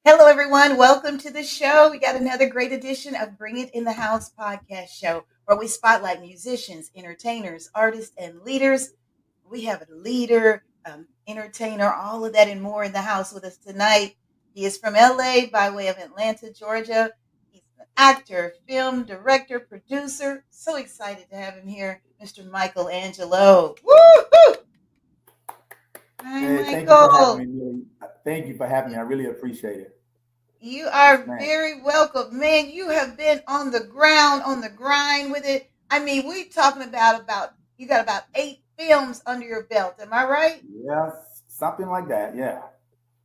Hello, everyone. Welcome to the show. We got another great edition of Bring It in the House podcast show where we spotlight musicians, entertainers, artists, and leaders. We have a leader, entertainer, all of that and more in the house with us tonight. He is from LA by way of Atlanta, Georgia. He's an actor, film director, producer. So excited to have him here, Mr. Michael Angelo. Woo! Hi, Hey, thank you for having Michael. me. Thank you for having me. I really appreciate it. You Yes, are ma'am. very welcome. Man, you have been on the ground, on the grind with it. I mean, we're talking about you got about 8 films under your belt. Am I right? Yeah, something like that. Yeah,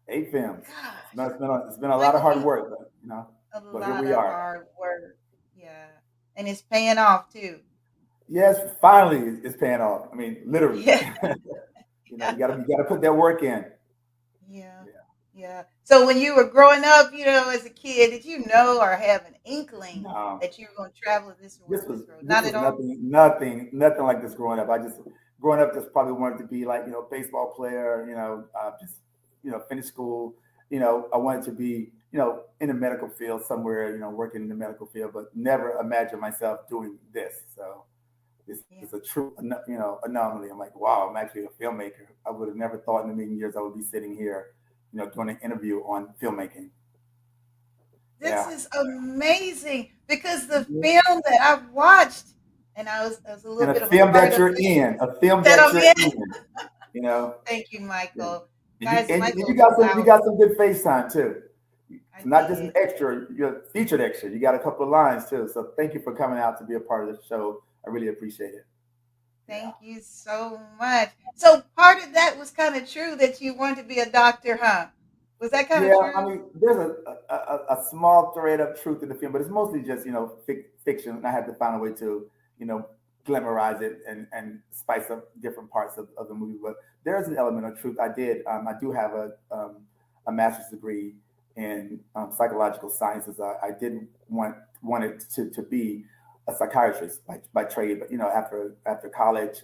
8 films. Gosh, It's been a lot of Michael, hard work, but a but here lot we of are. hard work. Yeah. And it's paying off too. Yes, finally, it's paying off. I mean, literally. Yeah. You gotta put that work in. Yeah. Yeah. Yeah. So when you were growing up, as a kid, did you know or have an inkling No, that you were going to travel this was this road? this Not was at all? nothing like this growing up. I just growing up just probably wanted to be like baseball player. Just finish school. I wanted to be in the medical field somewhere. Working in the medical field, but never imagined myself doing this. So this Yeah. is a true anomaly. I'm like, wow, I'm actually a filmmaker. I would have never thought in a million years I would be sitting here, doing an interview on filmmaking. This Yeah. is amazing because the Mhm. film that I've watched, and I was a And little a bit of a film part that of you're it, in, a film that that I'm you're in. in. You know, Thank you, yeah. Michael. And you Guys, and you Michael, got some wow, good FaceTime too. I It's not just an did. extra, you're a featured extra. You got a couple of lines too. So thank you for coming out to be a part of the show. I really appreciate it. Yeah. Thank you so much. So part of that was kind of true that you wanted to be a doctor, huh? Was that kind of Yeah, I true? mean, there's a small thread of truth in the film, but it's mostly just fiction. And I had to find a way to you know glamorize it and spice up different parts of the movie. But there is an element of truth. I do have a master's degree in psychological sciences. I did wanted to be a psychiatrist by trade, but after college,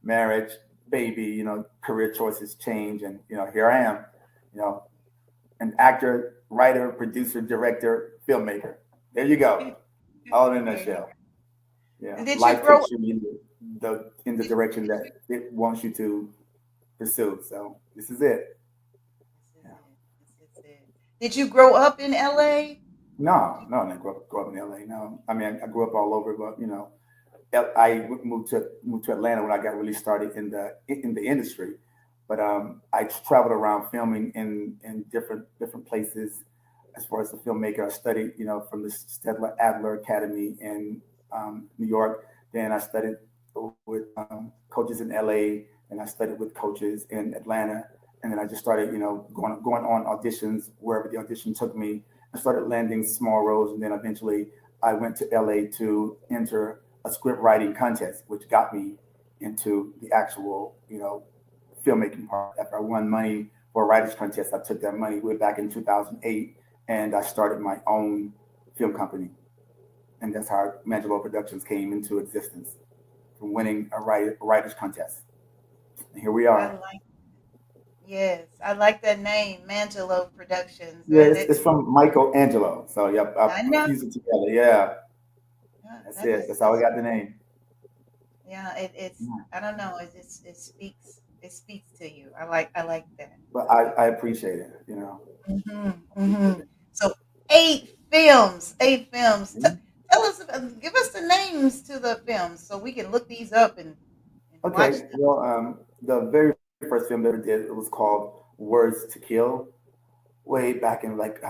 marriage, baby, career choices change, and here I am you know, an actor, writer, producer, director, filmmaker. There you go. All in a There you nutshell. Yeah. go. Did you Life grow? takes you in the Did, direction did that you? it wants you to pursue. So this is it. This Yeah. is it. This is it. Did you grow up in LA? No, I didn't grow up in LA. No, I mean I grew up all over, but I moved to Atlanta when I got really started in the industry. But I traveled around filming in different places. As far as the filmmaker, I studied from the Stedler Adler Academy in New York. Then I studied with coaches in LA, and I studied with coaches in Atlanta. And then I just started going on auditions wherever the audition took me. I started landing small roles, and then eventually I went to LA to enter a script writing contest, which got me into the actual, filmmaking part. After I won money for a writers contest, I took that money way back in 2008, and I started my own film company, and that's how Mangelo Productions came into existence from winning a writers contest. And here we I are. like. Yes, I like that name, Mangelo Productions. Yeah, Man, it's from Michael Angelo. So yep, I I know. fused it together. Yeah, Yeah, that's that it. is That's how I that's got the name. yeah. It's Yeah. I don't know. It speaks to you. I like that. But I like I appreciate it. hmm I appreciate hmm it. So 8 films, 8 films. Mhm. Tell us, give us the names to the films so we can look these up and watch Okay, well, the very first film that I ever did, it was called Words to Kill, way back in like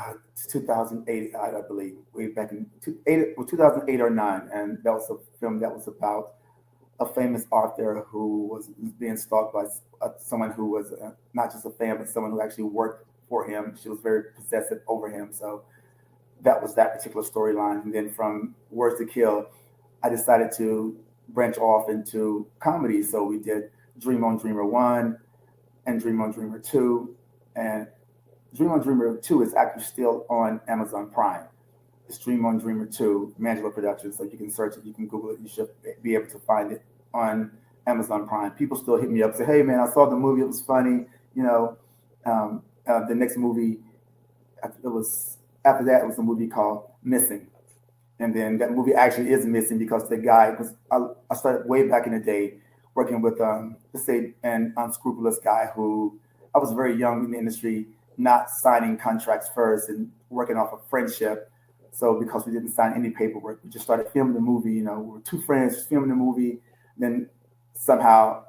2008, I believe, way back in 2008 or 9, and that was a film that was about a famous author who was being stalked by someone who was not just a fan, but someone who actually worked for him. She was very possessive over him, so that was that particular storyline. And then from Words to Kill, I decided to branch off into comedy. So we did Dream on Dreamer 1 and Dream on Dreamer 2. And Dream on Dreamer 2 is actually still on Amazon Prime. It's Dream on Dreamer 2, Mangela Productions. So you can search it, you can Google it, you should be able to find it on Amazon Prime. People still hit me up and say, hey man, I saw the movie, it was funny. The next movie it was after that it was a movie called Missing. And then that movie actually is missing because the guy, because I started way back in the day working with, let's say, an unscrupulous guy who I was very young in the industry, not signing contracts first and working off of friendship. So because we didn't sign any paperwork, we just started filming the movie. You know, we were two friends filming the movie. Then somehow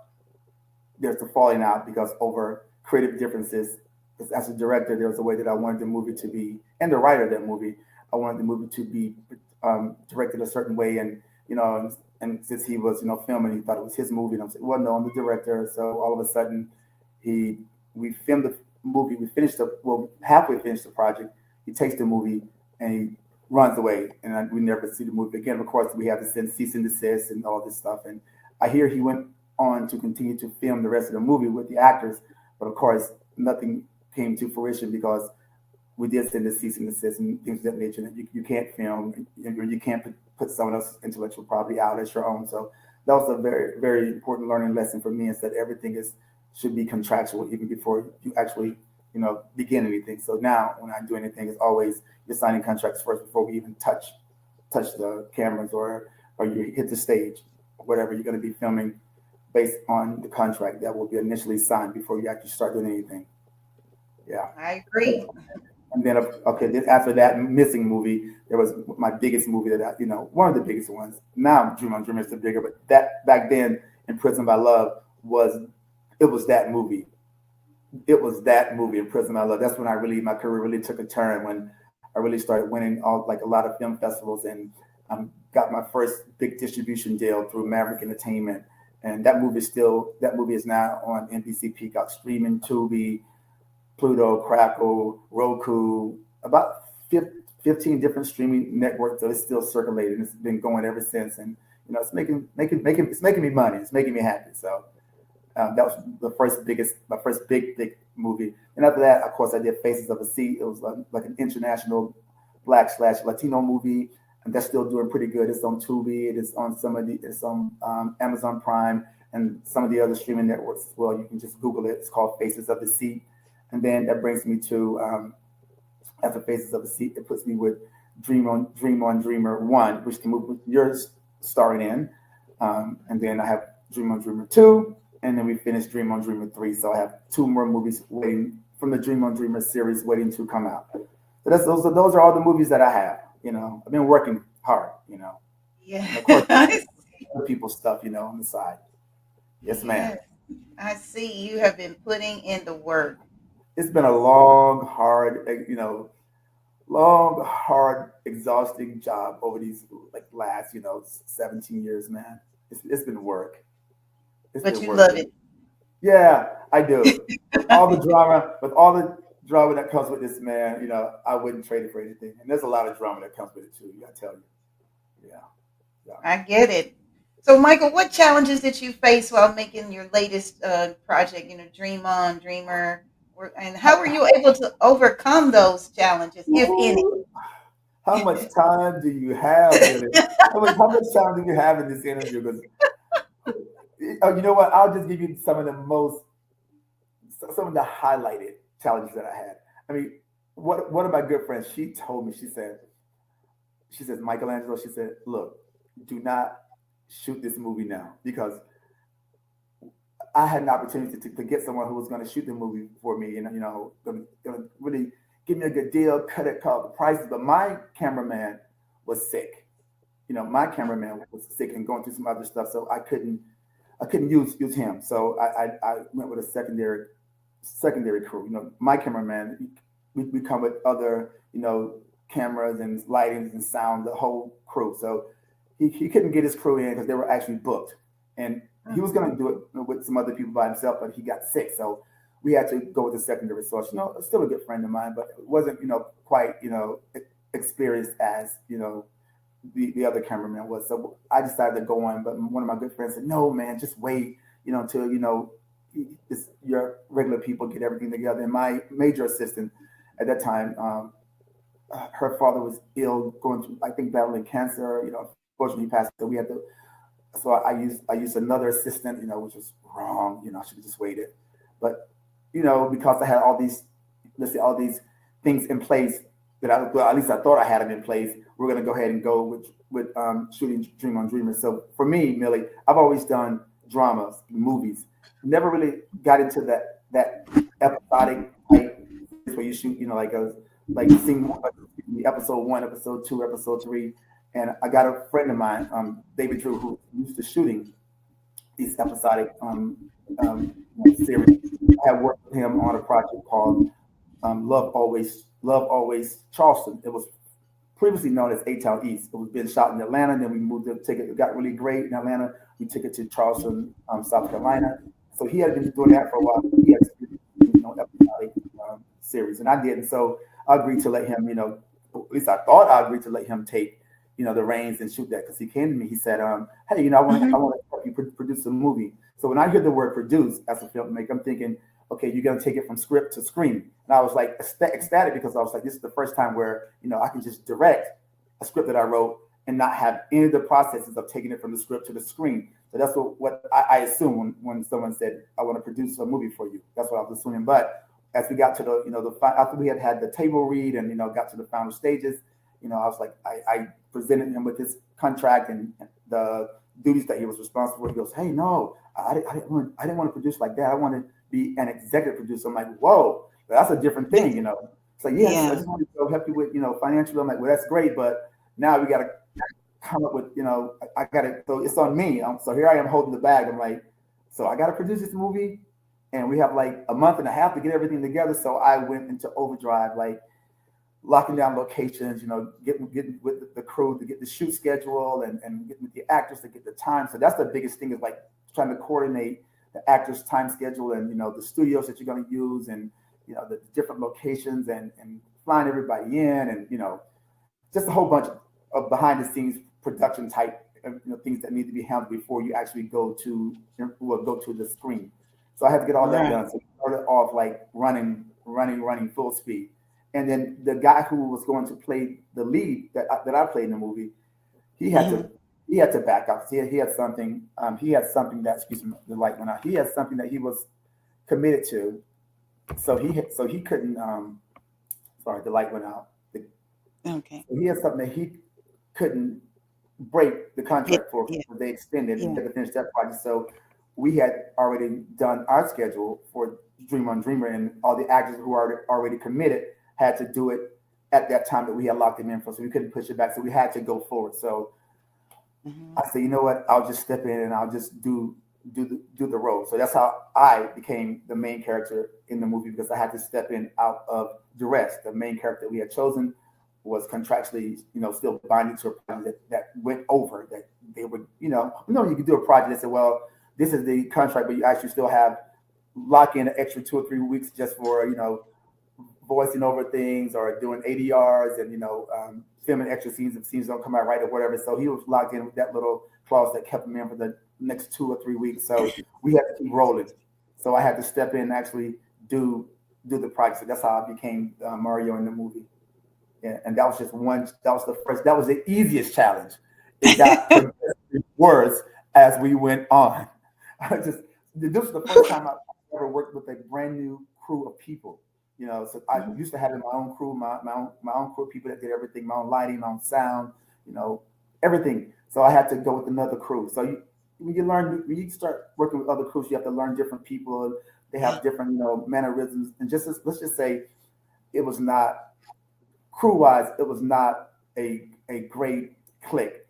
there's a falling out because over creative differences. Because as a director, there was a way that I wanted the movie to be, and the writer of that movie, I wanted the movie to be directed a certain way, and and since he was filming, he thought it was his movie, and I'm saying, well, no, I'm the director. So all of a sudden, we filmed the movie, halfway finished the project. He takes the movie and he runs away, and we never see the movie again. Of course, we have to send cease and desist and all this stuff. And I hear he went on to continue to film the rest of the movie with the actors, but of course, nothing came to fruition because we did send the cease and desist and things of that nature. That you can't film, you can't put someone else's intellectual property out as your own. So that was a very, very important learning lesson for me. Is that everything should be contractual even before you actually begin anything. So now when I do anything, it's always you're signing contracts first before we even touch the cameras or you hit the stage, whatever you're going to be filming based on the contract that will be initially signed before you actually start doing anything. Yeah. I agree. And then, okay, then after that Missing movie, there was my biggest movie that one of the biggest ones. Now Dream on Dreamer is the bigger, but that back then, In Prison by Love, was that movie. It was that movie, In Prison by Love. That's when my career really took a turn, when I really started winning a lot of film festivals, and got my first big distribution deal through Maverick Entertainment. And that movie is now on NBC Peacock, streaming, Tubi, Pluto, Crackle, Roku, about 15 different streaming networks. So it's still circulating. It's been going ever since, and it's making me money. It's making me happy. So that was my first big movie. And after that, of course, I did Faces of a Sea. It was like an international Black/Latino movie, and that's still doing pretty good. It's on Tubi. It's on Amazon Prime and some of the other streaming networks as well. You can just Google it. It's called Faces of the Sea. And then that brings me to after Faces of the Sea, it puts me with Dream on Dreamer 1, which the movie you're starring in. And then I have Dream on Dreamer 2, and then we finished Dream on Dreamer 3. So I have 2 more movies waiting from the Dream on Dreamer series waiting to come out. So those are all the movies that I have. I've been working hard, Yeah. And of course, other people's stuff, on the side. Yes, ma'am. I see you have been putting in the work. It's been a long, hard, exhausting job over these last, 17 years, man. It's been work. But you love it. Yeah, I do. With all the drama that comes with this, man, I wouldn't trade it for anything. And there's a lot of drama that comes with it too. I tell you. Yeah. I get it. So, Michael, what challenges did you face while making your latest project? Dream On, Dreamer. And how were you able to overcome those challenges, if any? How much time do you have? Really? How much time do you have in this interview? Because you know what? I'll just give you some of the highlighted challenges that I had. I mean, one of my good friends, she told me, she says, Michelangelo, she said, look, do not shoot this movie now, because I had an opportunity to get someone who was going to shoot the movie for me, and going to really give me a good deal, cut the prices. But my cameraman was sick. My cameraman was sick and going through some other stuff, so I couldn't use him. So I went with a secondary crew. My cameraman, we come with other cameras and lightings and sound, the whole crew. So he couldn't get his crew in because they were actually booked, and he was going to do it with some other people by himself, but he got sick. So we had to go with a secondary source. Still a good friend of mine, but it wasn't, quite, experienced as, the other cameraman was. So I decided to go on, but one of my good friends said, no, man, just wait, until, your regular people get everything together. And my major assistant at that time, her father was ill, going through, I think, battling cancer. Fortunately, he passed. So we had to. So I used another assistant, which was wrong. I should have just waited. But because I had all these things in place that well, at least I thought I had them in place. We're going to go ahead and go with shooting Dream on Dreamer. So for me, Millie, I've always done dramas, movies. Never really got into that episodic type where you shoot, like scene episode 1, episode 2, episode 3. And I got a friend of mine, David Drew, who used to shooting these episodic series. I had worked with him on a project called Love Always Charleston. It was previously known as A-Town East. It was being shot in Atlanta, then we moved to take it. It got really great in Atlanta. We took it to Charleston, South Carolina. So he had been doing that for a while. He had episodic series, and I did. And so I agreed to let him, at least I thought I agreed to let him take, the reins and shoot that, because he came to me. He said, "Hey, I want to help you produce a movie." So when I hear the word produce as a filmmaker, I'm thinking, okay, you're going to take it from script to screen. And I was like ecstatic, because I was like, this is the first time where, I can just direct a script that I wrote and not have any of the processes of taking it from the script to the screen. So that's what I assume when someone said, I want to produce a movie for you. That's what I was assuming. But as we got to after we had the table read and, got to the final stages, I was like, I presented him with his contract and the duties that he was responsible for. He goes, hey, no, I didn't want to produce like that. I want to be an executive producer. I'm like, whoa, that's a different thing, It's like, yes, I just want to go help you with, financially. I'm like, well, that's great, but now we got to come up with, I got to, so it's on me. So here I am holding the bag. I'm like, so I got to produce this movie, and we have like a month and a half to get everything together. So I went into overdrive, like locking down locations, getting with the crew to get the shoot schedule and getting with the actors to get the time. So that's the biggest thing, is like trying to coordinate the actors' time schedule and, the studios that you're going to use and, the different locations and flying everybody in and, just a whole bunch of behind the scenes production type, things that need to be handled before you actually go to the screen. So I had to get all that done. So we started off like running full speed. And then the guy who was going to play the lead that I played in the movie, he had to back up. He had something. He had something that, excuse me, the light went out. He had something that he was committed to. So he couldn't. Sorry, the light went out. Okay. So he had something that he couldn't break the contract for. So they extended and had to finish that project. So we had already done our schedule for Dream on Dreamer, and all the actors who are already committed had to do it at that time that we had locked them in for. So we couldn't push it back. So we had to go forward. So I said, you know what? I'll just step in and I'll just do the role. So that's how I became the main character in the movie, because I had to step in out of duress. The main character we had chosen was contractually, still binding to a project that went over. That they would, you could do a project and say, well, this is the contract, but you actually still have lock in an extra 2 or 3 weeks just for, voicing over things or doing ADRs and, filming extra scenes if scenes don't come out right or whatever. So he was locked in with that little clause that kept him in for the next 2 or 3 weeks. So we had to keep rolling. So I had to step in and actually do the project. So that's how I became Mario in the movie. Yeah, and that was just one. That was the easiest challenge. It got progressively worse as we went on. This was the first time I ever worked with a brand new crew of people. So I used to have my own crew, my own crew of people that did everything, my own lighting, my own sound, everything. So I had to go with another crew. So when you start working with other crews, you have to learn different people. They have different, mannerisms, and let's just say, it was not crew-wise. It was not a great click.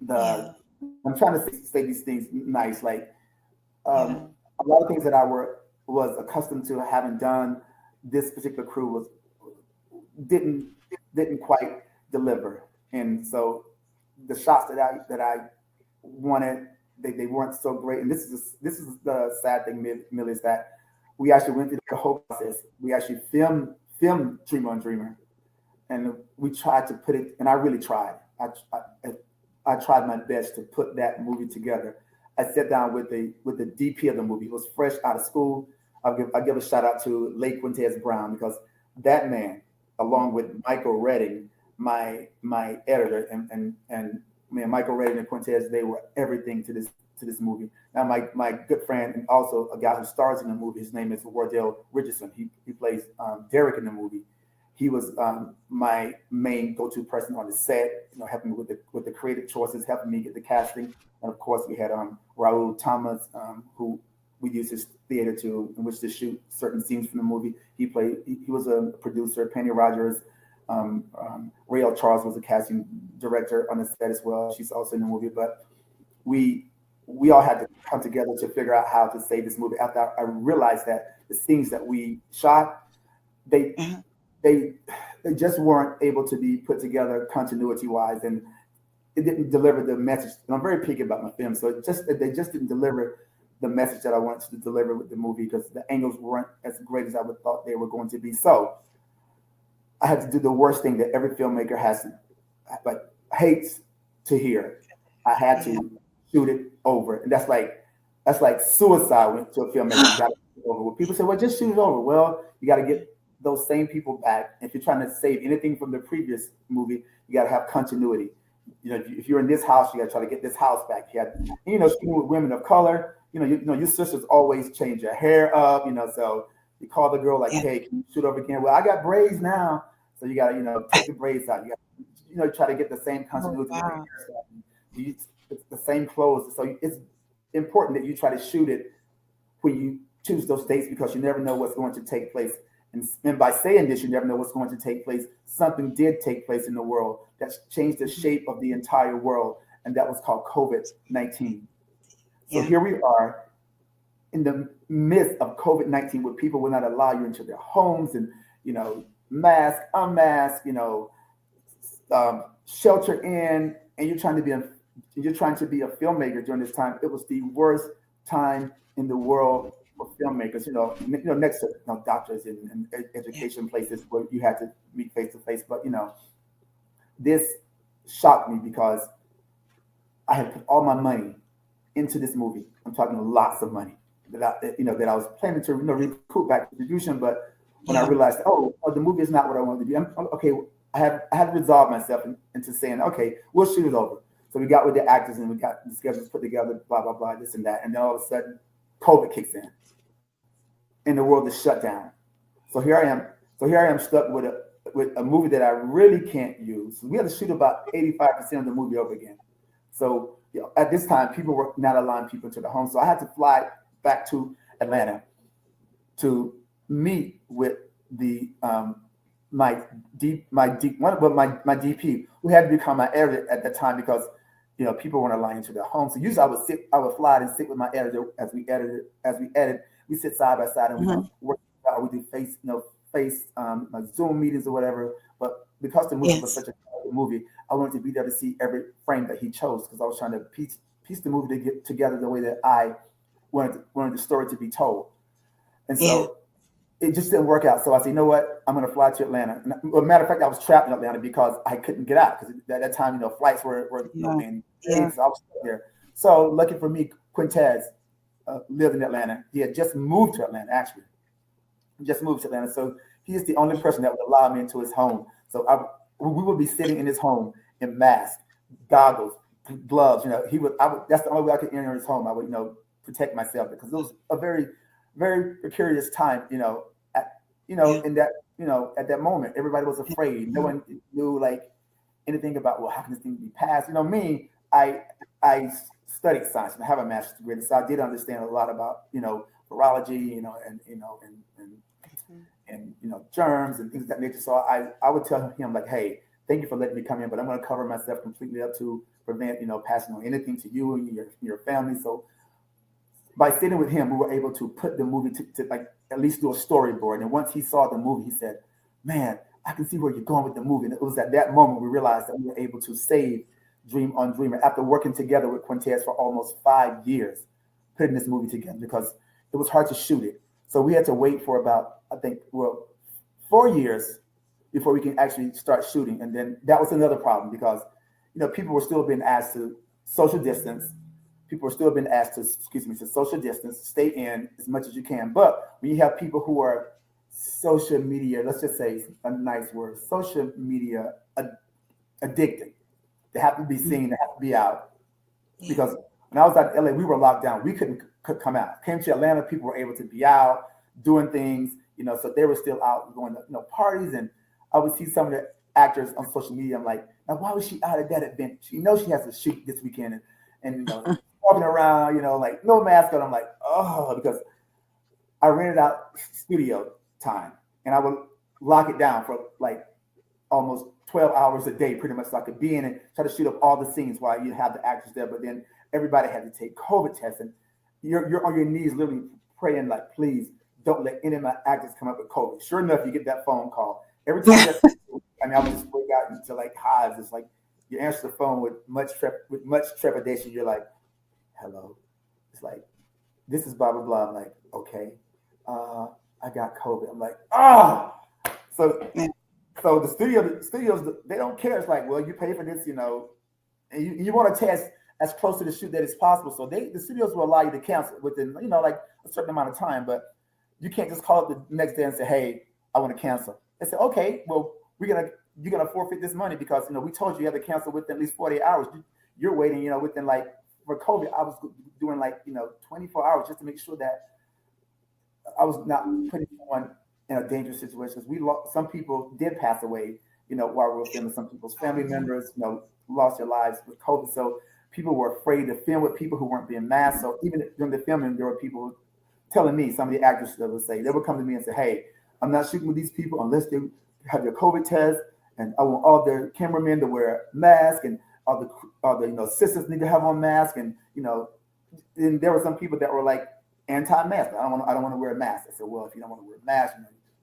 I'm trying to say these things nice, like a lot of things that I was accustomed to having done. This particular crew didn't quite deliver, and so the shots that I wanted, they weren't so great. And this is the sad thing, Millie, is that we actually went through the whole process. We actually filmed Dream on Dreamer, and we tried to put it. And I really tried. I tried my best to put that movie together. I sat down with the DP of the movie. He was fresh out of school. I'll give a shout out to Lake Quintez Brown, because that man, along with Michael Redding, my editor, and Michael Redding and Quintez, they were everything to this movie. Now my good friend, and also a guy who stars in the movie, his name is Wardell Richardson. He plays Derek in the movie. He was my main go-to person on the set, helping me with the creative choices, helping me get the casting. And of course, we had Raul Thomas, who we used his theater in which to shoot certain scenes from the movie. He was a producer. Penny Rogers, Rael Charles was a casting director on the set as well. She's also in the movie. But we all had to come together to figure out how to save this movie. After I realized that the scenes that we shot, they just weren't able to be put together continuity wise, and it didn't deliver the message. And I'm very picky about my film, so they just didn't deliver the message that I wanted to deliver with the movie, because the angles weren't as great as I would thought they were going to be. So I had to do the worst thing that every filmmaker hates to hear. I had to shoot it over, and that's like suicide to a filmmaker. You got to shoot it over. When people say, "Well, just shoot it over," well, you got to get those same people back. If you're trying to save anything from the previous movie, you got to have continuity. If you're in this house, you got to try to get this house back. Shooting with women of color, your sisters always change your hair up, so you call the girl like, "Hey, can you shoot over again?" "Well, I got braids now." So you got to, take the braids out. You got to, try to get the same continuity. Oh, wow. It's the same clothes. So it's important that you try to shoot it when you choose those dates, because you never know what's going to take place. And by saying this, you never know what's going to take place. Something did take place in the world that's changed the shape of the entire world, and that was called COVID-19. So here we are in the midst of COVID-19, where people will not allow you into their homes, and mask, unmask, shelter in, and you're trying to be a filmmaker during this time. It was the worst time in the world for filmmakers, next to doctors and education places where you had to meet face to face. But this shocked me, because I had put all my money into this movie. I'm talking lots of money that I was planning to recoup back distribution. But when I realized, the movie is not what I wanted to be, okay. I had to resolve myself into saying, okay, we'll shoot it over. So we got with the actors, and we got the schedules put together, blah blah blah, this and that, and then all of a sudden, COVID kicks in, and the world is shut down. So here I am stuck with a movie that I really can't use. We had to shoot about 85% of the movie over again. So at this time, people were not allowing people to the home. So I had to fly back to Atlanta to meet with the my DP, who had to become my editor at the time, because people weren't allowing into their home. So usually I would fly and sit with my editor as we edit. We sit side by side, and we work out. We do face like Zoom meetings or whatever. But because the movie was such a good movie, I wanted to be there to see every frame that he chose, because I was trying to piece the movie to get together the way that I wanted the story to be told. And so it just didn't work out. So I said, you know what? I'm going to fly to Atlanta. As a matter of fact, I was trapped in Atlanta because I couldn't get out, because at that time, flights were being paid, so I was stuck there. So lucky for me, Quintez lived in Atlanta. He had just moved to Atlanta, actually. So he is the only person that would allow me into his home. So we would be sitting in his home in masks, goggles, gloves. That's the only way I could enter his home. I would, protect myself, because it was a very, very precarious time, in that, at that moment, everybody was afraid. No one knew anything about, well, how can this thing be passed? Me, I studied science and I have a master's degree, so I did understand a lot about, virology, and germs and things of that nature. So I would tell him like, hey, thank you for letting me come in, but I'm going to cover myself completely up to prevent, passing on anything to you and your family. So by sitting with him, we were able to put the movie to at least do a storyboard. And once he saw the movie, he said, man, I can see where you're going with the movie. And it was at that moment we realized that we were able to save Dream on Dreamer after working together with Quintez for almost 5 years, putting this movie together, because it was hard to shoot it. So we had to wait for about, 4 years before we can actually start shooting. And then that was another problem, because, people were still being asked to social distance. People are still being asked to social distance, stay in as much as you can. But when you have people who are social media, let's just say a nice word, social media addicted, they have to be seen, they have to be out. Because when I was at LA, we were locked down. We couldn't come out. Came to Atlanta, people were able to be out doing things, so they were still out going to parties. And I would see some of the actors on social media. I'm like, now why was she out at that event? She knows she has to shoot this weekend, and walking around, like no mask on. I'm like, oh, because I rented out studio time, and I would lock it down for like almost 12 hours a day, pretty much, so I could be in and try to shoot up all the scenes while you have the actors there. But then everybody had to take COVID tests, and you're on your knees literally praying like, please don't let any of my actors come up with COVID. Sure enough, you get that phone call. Every time I would just break out into like hives. It's like you answer the phone with much trepidation. You're like, hello. It's like, this is blah, blah, blah. I'm like, okay. I got COVID. I'm like, So the studios, they don't care. It's like, well, you pay for this, and you want to test as close to the shoot that is possible. So the studios will allow you to cancel within, like a certain amount of time, but you can't just call up the next day and say, hey, I want to cancel. They say, okay, well, you're gonna forfeit this money because we told you had to cancel within at least 48 hours. You're waiting, within like for COVID, I was doing like 24 hours just to make sure that I was not putting someone in a dangerous situation. Some people did pass away, while we were filming. Some people's family members, lost their lives with COVID. So people were afraid to film with people who weren't being masked. So even during the filming, there were people telling me, some of the actors that would come to me and say, hey, I'm not shooting with these people unless they have their COVID test, and I want all their cameramen to wear masks, and all the assistants need to have on masks, and and there were some people that were like anti-mask. I don't want to wear a mask. I said, well, if you don't want to wear a mask,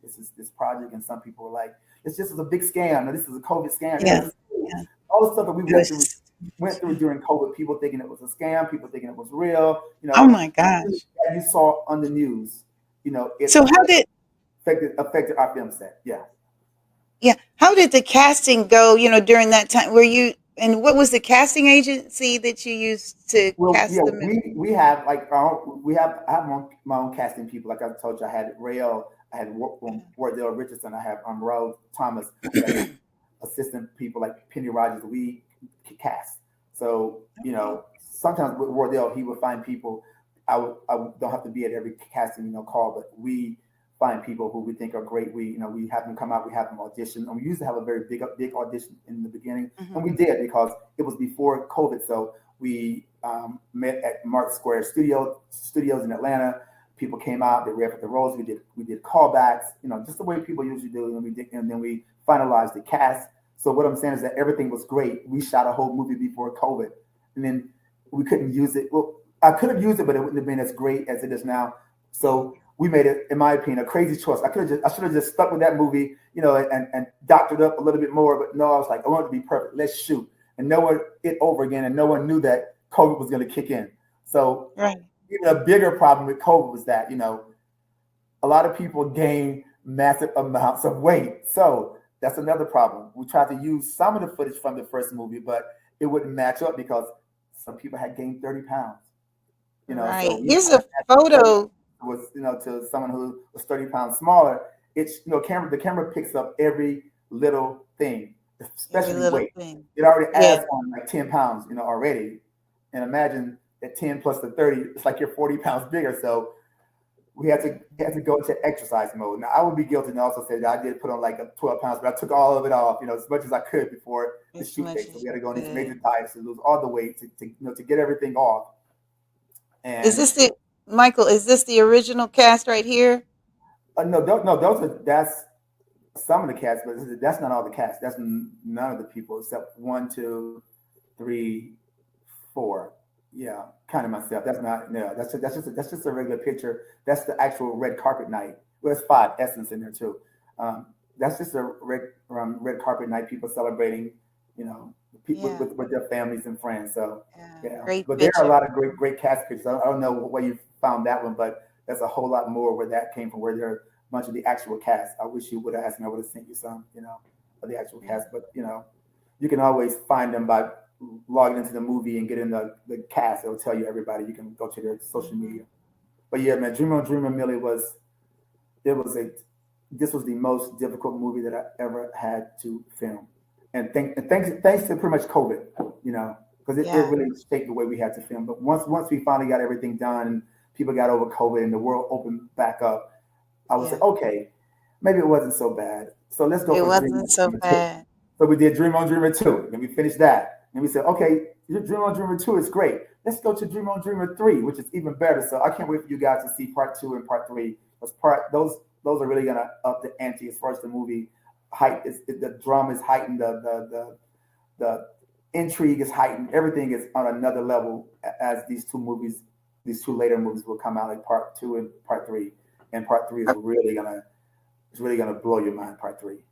this is this project. And some people were like, it's just a big scam. This is a COVID scam. Yeah. All the stuff that we went through during COVID, people thinking it was a scam, people thinking it was real. Oh my gosh! You saw on the news. So how did affected our film set? Yeah. Yeah. How did the casting go, during that time? And what was the casting agency that you used to cast them? We have I have my own casting people. Like I told you, I had Rael, I had Wardell Richardson, I have Ro Thomas, assistant people like Penny Rogers. We cast. So, sometimes with Wardell, he would find people. I don't have to be at every casting, call, but we find people who we think are great. We have them come out, we have them audition, and we used to have a very big audition in the beginning, and we did because it was before COVID. So we met at Mark Square Studios in Atlanta. People came out, they read for the roles. We did callbacks, just the way people usually do, and then we finalized the cast. So what I'm saying is that everything was great. We shot a whole movie before COVID, and then we couldn't use it. Well, I could have used it, but it wouldn't have been as great as it is now. So we made it, in my opinion, a crazy choice. I should have just stuck with that movie, and doctored up a little bit more. But no, I was like, I want it to be perfect. Let's shoot. And no one it over again, and no one knew that COVID was going to kick in. So even a bigger problem with COVID was that, a lot of people gained massive amounts of weight. So that's another problem. We tried to use some of the footage from the first movie, but it wouldn't match up because some people had gained 30 pounds. Right. So here's a photo. Was to someone who was 30 pounds smaller. It's the camera picks up every little thing, especially weight. It already adds on like 10 pounds, already. And imagine at 10 plus the 30, it's like you're 40 pounds bigger. So we had to go into exercise mode. Now I would be guilty and also say that I did put on like 12 pounds, but I took all of it off, as much as I could before the shoot day. So we had to go on these major diets to lose all the weight to get everything off. And is this the original cast right here? No, that's some of the cast, but that's not all the cast. That's none of the people except 1, 2, 3, 4. Yeah, kind of myself. That's not. No, that's just a regular picture. That's the actual red carpet night. Well, there's 5 Essence in there too. That's just a red carpet night. People celebrating, people with their families and friends. So great but picture. There are a lot of great cast pictures. I don't know where you found that one, but there's a whole lot more where that came from, where there are a bunch of the actual cast. I wish you would have asked me. I would have sent you some, of the actual cast. But you can always find them by logging into the movie and getting the cast. It'll tell you everybody. You can go to their social media. But yeah, man, Dreamer Millie this was the most difficult movie that I ever had to film. And thanks to pretty much COVID, because it really shaped the way we had to film. But once we finally got everything done and people got over COVID and the world opened back up, I was like, okay, maybe it wasn't so bad. So let's go It for Dream wasn't On so Dreamer 2. bad. So we did Dream On Dreamer 2. Then we finished that. And we said, okay, Dream On Dreamer 2 is great. Let's go to Dream On Dreamer 3, which is even better. So I can't wait for you guys to see part 2 and part 3. Those are really gonna up the ante as far as the movie height. The drama is heightened, the intrigue is heightened. Everything is on another level as these two later movies will come out, like part 2 and part 3. And part 3 is really gonna blow your mind. Part 3.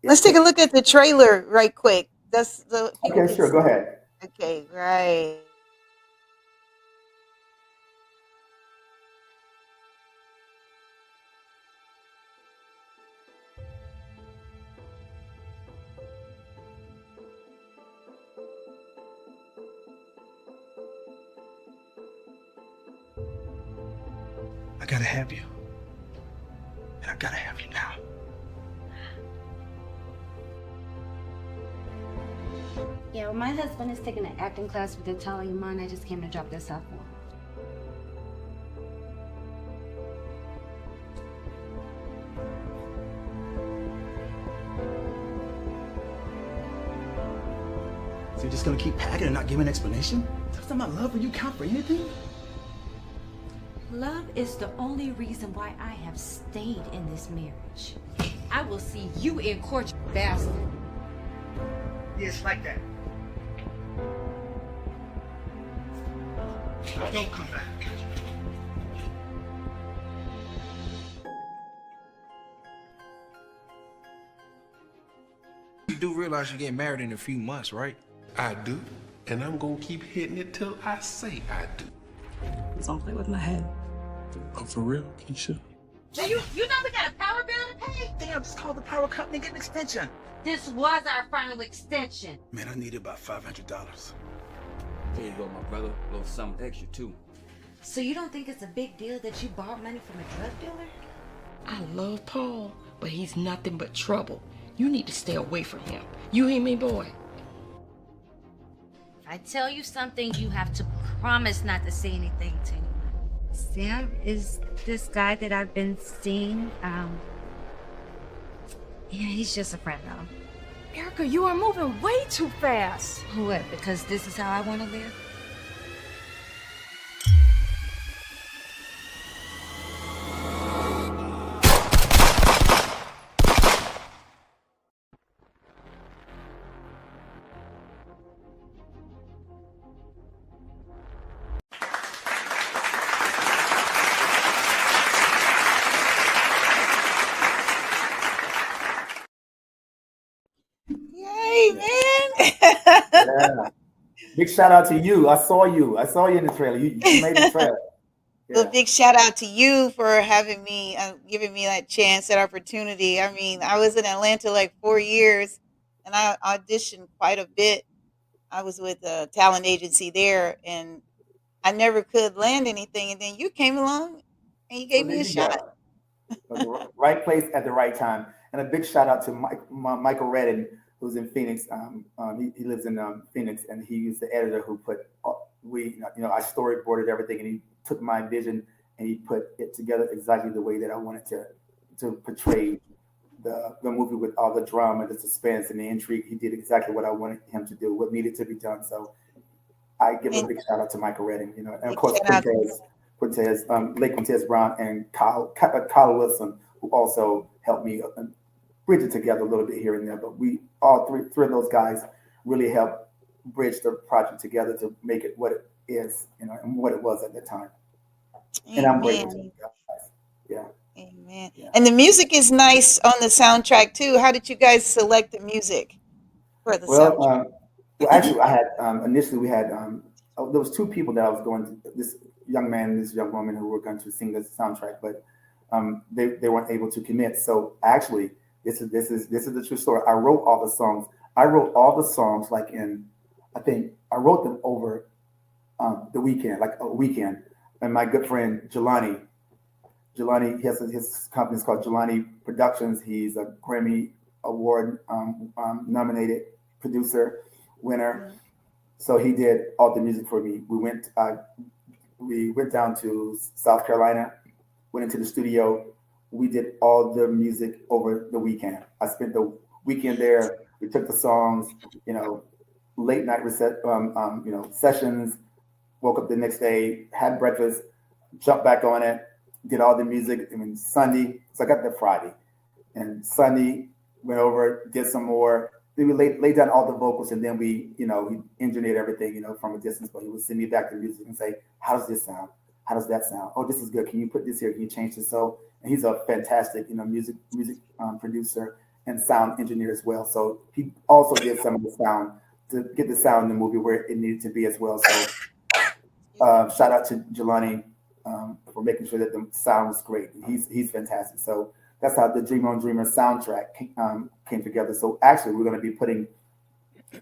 Let's take a look at the trailer right quick. That's the people Okay, can sure. Go see. ahead. Okay, right. I gotta have you. And I gotta have you now. Yeah, well, my husband is taking an acting class with Natalia Mine. I just came to drop this off for him. So you're just gonna keep packing and not give an explanation? Does my love for you count for anything? Love is the only reason why I have stayed in this marriage. I will see you in court, you bastard. Yeah, it's like that. Don't come back. You do realize you're getting married in a few months, right? I do, and I'm gonna keep hitting it till I say I do. Don't play with my head. Oh, for real, Keisha? So you know we got a power bill to pay? Damn, just call the power company and get an extension. This was our final extension. Man, I need about $500. Here you go, my brother. A little something extra, too. So you don't think it's a big deal that you borrowed money from a drug dealer? I love Paul, but he's nothing but trouble. You need to stay away from him. You hear me, boy? If I tell you something, you have to promise not to say anything to anyone. Sam is this guy that I've been seeing. Yeah, he's just a friend though. Erica, you are moving way too fast. What? Because this is how I want to live? Yay, man. Yeah. Big shout out to you. I saw you. I saw you in the trailer. You made the trailer. Well, Yeah. big shout out to you for having me, giving me that chance, that opportunity. I mean, I was in Atlanta like 4 years, and I auditioned quite a bit. I was with a talent agency there, and I never could land anything. And then you came along, and you gave So me there a you shot. go. The right place at the right time. And a big shout out to Michael Redden, who's in Phoenix. He lives in Phoenix, and he's the editor who put I storyboarded everything, and he took my vision and he put it together exactly the way that I wanted to portray the movie, with all the drama, the suspense, and the intrigue. He did exactly what I wanted him to do, what needed to be done. So I give a big shout out to Michael Redding, and of Big course shout out. Lake Quintez Brown, and Kyle Wilson, who also helped me bridge it together a little bit here and there. But we all three of those guys really helped bridge the project together to make it what it is, and what it was at the time. And I'm grateful to Amen. you guys. Yeah. Amen. Yeah. And the music is nice on the soundtrack too. How did you guys select the music for the Well, soundtrack? actually, I had initially we had there was two people that I was going to, this young man and this young woman, who were going to sing this soundtrack, but they weren't able to commit. So actually, this is the true story. I wrote all the songs. Like I think I wrote them over the weekend, like a weekend. And my good friend Jelani, he has his company is called Jelani Productions. He's a Grammy Award nominated producer, winner. So he did all the music for me. We went down to South Carolina, went into the studio, we did all the music over the weekend. I spent the weekend there. We took the songs, late night sessions. Woke up the next day, had breakfast, jumped back on it, did all the music. Sunday, so I got there Friday, and Sunday went over, did some more. Then we laid down all the vocals, and then we engineered everything, from a distance. But he would send me back the music and say, "How does this sound? How does that sound? Oh, this is good. Can you put this here? Can you change this?" So, and he's a fantastic, music producer and sound engineer as well. So he also did some of the sound to get the sound in the movie where it needed to be as well. So shout out to Jelani for making sure that the sound was great. He's fantastic. So that's how the Dream on Dreamer soundtrack came together. So actually, we're going to be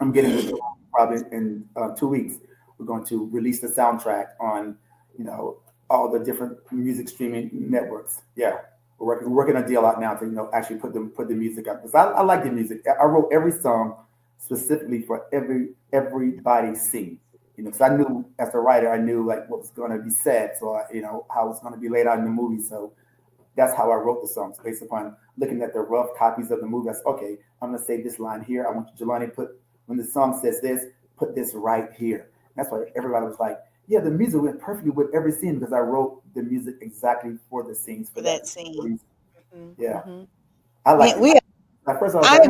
I'm getting with probably in 2 weeks. We're going to release the soundtrack on, all the different music streaming networks. Yeah, we're working a deal out now to, actually put the music up, because I like the music. I wrote every song specifically for everybody sing. Because I knew as a writer, I knew like what was going to be said, so how it's going to be laid out in the movie. So that's how I wrote the songs, based upon looking at the rough copies of the movie. I said, okay, I'm going to say this line here. I want Jelani when the song says this, put this right here. That's why everybody was like, yeah, the music went perfectly with every scene, because I wrote the music exactly for the scenes. For that scene. Mm-hmm. Yeah. Mm-hmm. I like it. At first, I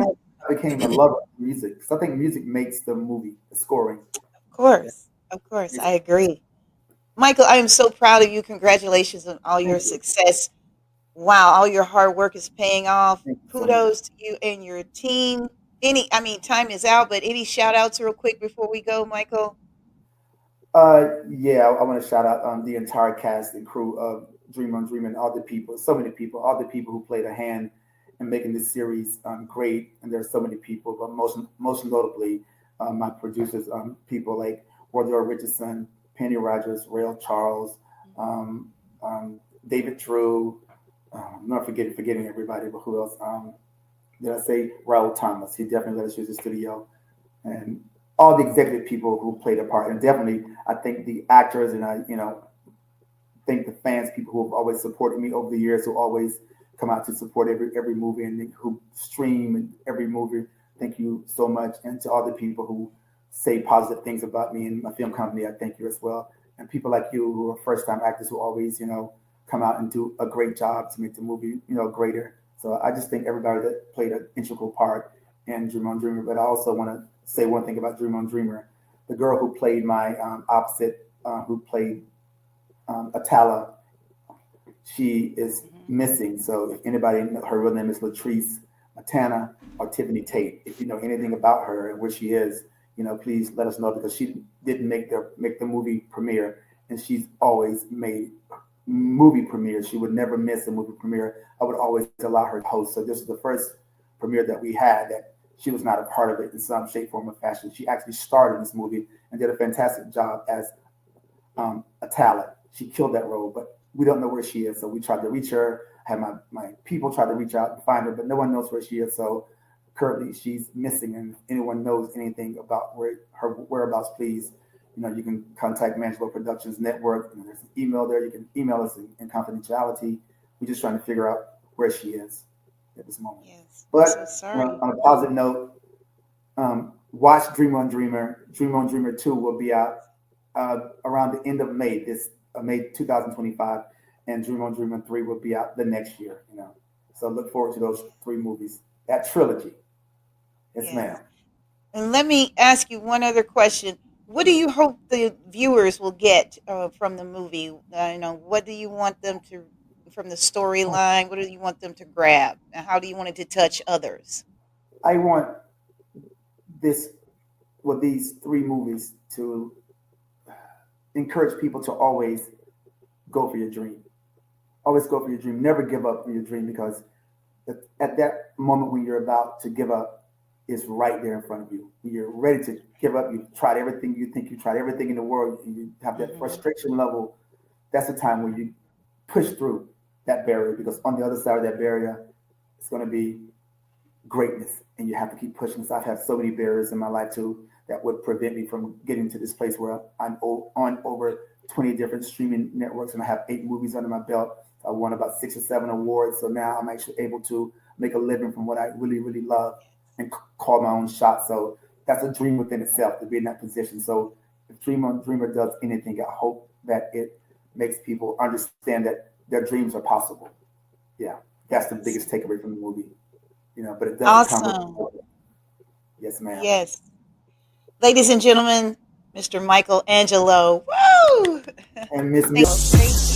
became a lover of music, because I think music makes the movie, the scoring. Of course, I agree. Michael, I am so proud of you. Congratulations on all your success. Wow, all your hard work is paying off. Kudos to you and your team. Time is out, but any shout outs real quick before we go, Michael? Yeah, I want to shout out the entire cast and crew of Dream on Dream, and all the people, so many people, all the people who played a hand in making this series great. And there's so many people, but most notably my producers, people like Wardell Richardson, Penny Rogers, Rael Charles, David Drew. I'm not forgetting everybody, but who else? Did I say Raul Thomas? He definitely let us use the studio, and all the executive people who played a part. And definitely, I think the actors, and I, thank the fans, people who have always supported me over the years, who always come out to support every movie, and who stream every movie. Thank you so much. And to all the people who say positive things about me and my film company, I thank you as well. And people like you who are first-time actors who always, come out and do a great job to make the movie, greater. So I just thank everybody that played an integral part in Dream on Dreamer. But I also want to say one thing about Dream on Dreamer. The girl who played my opposite, who played Atala, she is missing. So if anybody, her real name is Latrice Matana or Tiffany Tate. If you know anything about her and where she is, please let us know, because she didn't make the movie premiere, and she's always made movie premieres. She would never miss a movie premiere. I would always allow her to host. So this is the first premiere that we had that she was not a part of it in some shape, form, or fashion. She actually starred in this movie and did a fantastic job as Atala. She killed that role, but we don't know where she is. So we tried to reach her. I had my people try to reach out and find her, but no one knows where she is. So currently she's missing, and if anyone knows anything about her whereabouts, please, you can contact Mangelo Productions Network. There's an email there. You can email us in confidentiality. We're just trying to figure out where she is at this moment. Yes. But so sorry. On a positive note, watch Dream on Dreamer. Dream on Dreamer 2 will be out around the end of May, May 2025, and Dream on Dreamer 3 will be out the next year. So look forward to those 3 movies. That trilogy. Yes, ma'am. And let me ask you one other question. What do you hope the viewers will get from the movie? What do you want them to, from the storyline? What do you want them to grab? And how do you want it to touch others? I want these 3 movies to encourage people to always go for your dream. Always go for your dream. Never give up on your dream, because at that moment when you're about to give up, is right there in front of you. When you're ready to give up, you've tried everything, you think you tried everything in the world, and you have that frustration level. That's the time when you push through that barrier, because on the other side of that barrier, it's going to be greatness, and you have to keep pushing. So I've had so many barriers in my life too that would prevent me from getting to this place where I'm on over 20 different streaming networks, and I have 8 movies under my belt. I won about 6 or 7 awards. So now I'm actually able to make a living from what I really, really love and call my own shot. So that's a dream within itself to be in that position. So if Dreamer does anything, I hope that it makes people understand that their dreams are possible. Yeah, that's the biggest takeaway from the movie. But it doesn't come Awesome. with. Yes, ma'am. Yes. Ladies and gentlemen, Mr. Michael Angelo. Woo! And Miss Thank you.